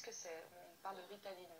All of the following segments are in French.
Qu'est-ce que c'est? On parle de Ritaline.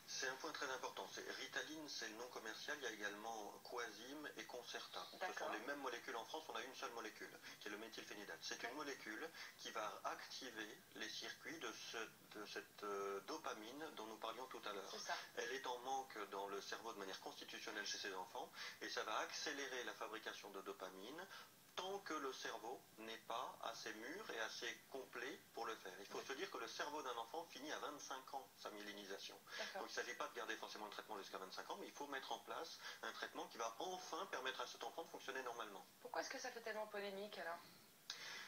C'est un point très important. Ritaline, c'est le nom commercial. Il y a également Coasim et Concerta. Ce sont les mêmes molécules. En France, on a une seule molécule, qui est le méthylphénidate. C'est une molécule qui va activer les circuits de cette dopamine dont nous parlions tout à l'heure. Elle est en manque dans le cerveau de manière constitutionnelle chez ces enfants, et ça va accélérer la fabrication de dopamine tant que le cerveau n'est pas assez mûr et assez complet pour le faire. Il faut se dire que le cerveau d'un enfant finit à 25 ans sa myélinisation. Donc il ne s'agit pas de garder forcément le traitement jusqu'à 25 ans, mais il faut mettre en place un traitement qui va enfin permettre à cet enfant de fonctionner normalement. Pourquoi est-ce que ça fait tellement polémique alors?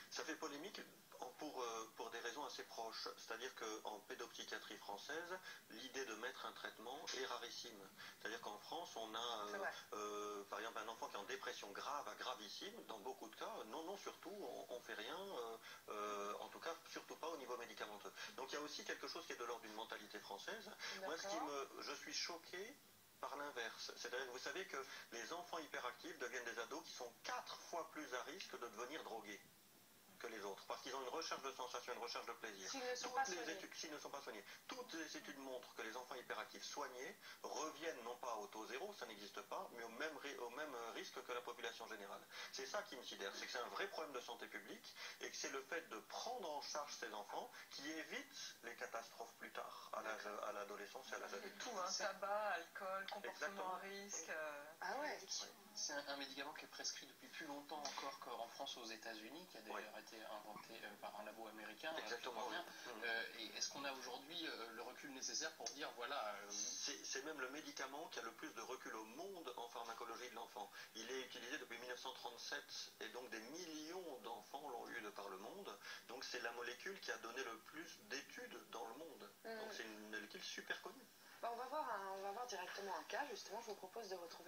Ça fait polémique pour des raisons assez proches. C'est-à-dire qu'en pédopsychiatrie française, l'idée de mettre un traitement est rarissime. C'est-à-dire qu'en France, on a, par exemple, un enfant qui est en dépression grave à gravissime. Dans beaucoup de cas, non, surtout, on fait rien, en tout cas, surtout pas au niveau médicamenteux. Donc il y a aussi quelque chose qui est de l'ordre d'une mentalité française. Moi, je suis choqué par l'inverse. C'est-à-dire que vous savez que les enfants hyperactifs deviennent des ados qui sont 4 fois plus à risque de devenir drogués que les autres, parce qu'ils ont une recherche de sensation, une recherche de plaisir. S'ils ne sont pas soignés. Toutes les études montrent que les enfants hyperactifs soignés reviennent non pas au taux zéro, ça n'existe pas, mais au même risque que la population générale. C'est ça qui me sidère, c'est que c'est un vrai problème de santé publique, et que c'est le fait de prendre en charge ces enfants qui évite les catastrophes plus tard, à l'adolescence et à l'âge adulte. Tout, hein, tabac, alcool, comportement à risque. Ah ouais. C'est un médicament qui est prescrit depuis plus longtemps encore qu'en France, aux États-Unis, qui a d'ailleurs été inventé par un labo américain. Exactement. Et est-ce qu'on a aujourd'hui le recul nécessaire pour dire voilà... C'est même le médicament qui a le plus de recul au monde en pharmacologie de l'enfant. Il est utilisé depuis 1937 et donc des millions d'enfants l'ont eu de par le monde. Donc c'est la molécule qui a donné le plus d'études dans le monde. Donc c'est une molécule super connue. On va voir directement un cas, justement, je vous propose de retrouver